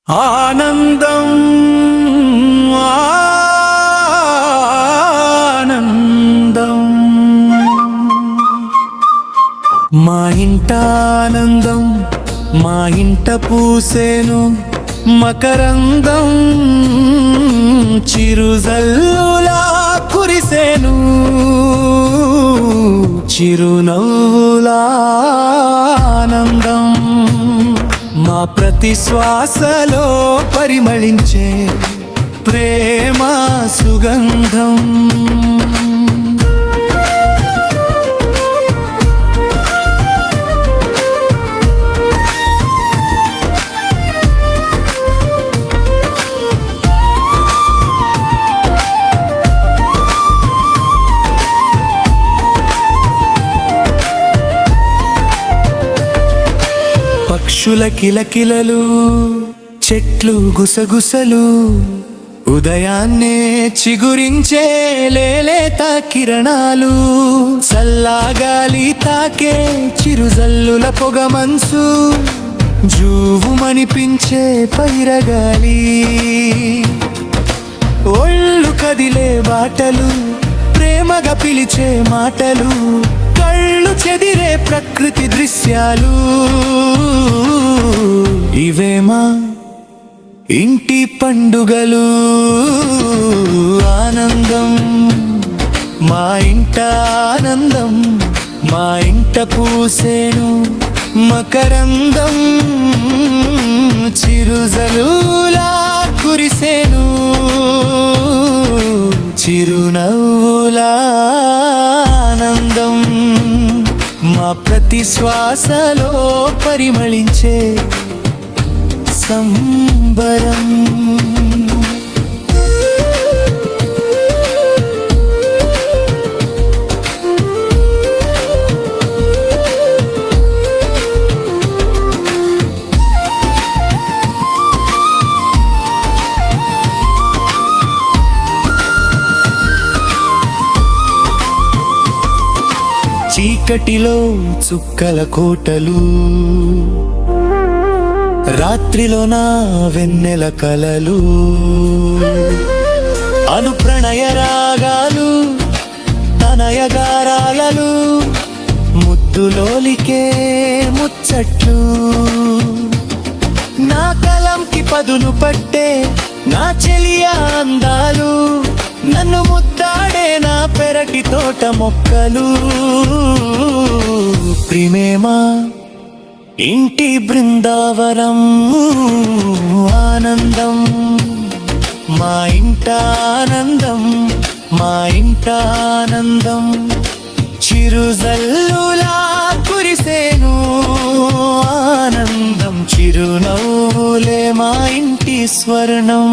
ఆనందం ఆనందం మా ఇంట ఆనందం మా ఇంట పూసేను మకరందం చిరుజల్లులా కురిసేను చిరునవ్వులా ఆనందం మా ప్రతి శ్వాసలో పరిమళించే ప్రేమ సుగంధం పక్షుల కిలకిలలు చెట్లు గుసగుసలు ఉదయాన్నే చిగురించే లేలేత కిరణాలు చల్లగాలి తాకే చిరుజల్లుల పొగమంచు జూవుమనిపించే పైరగాలి ఒళ్ళు కదిలే బాటలు ప్రేమగా పిలిచే మాటలు కళ్ళు చెదిరే ప్రకృతి దృశ్యాలు ఇవేమా ఇంటి పండుగలు ఆనందం మా ఇంట ఆనందం మా ఇంట పూసేను మకరందం చిరుజల్లులా కురిసేను చిరునవ్వులా ఆనందం మా ప్రతి శ్వాసలో పరిమళించే సంబరం చీకటిలో చుక్కల కోటలు రాత్రిలో నా వెన్నెల కలలు అనుప్రణయ రాగాలు తనయగారాలలు ముద్దులోలికే ముచ్చట్లు నా కలంకి పదును పట్టే నా చెలియ అందాలు నన్ను ముద్దాడే నా పెరటి తోట మొక్కలు ప్రేమేమా ఇంటి బృందావనం ఆనందం మా ఇంట ఆనందం మా ఇంట ఆనందం చిరుజల్లులా కురిసేను ఆనందం చిరునవ్వులే మా ఇంటి స్వర్ణం.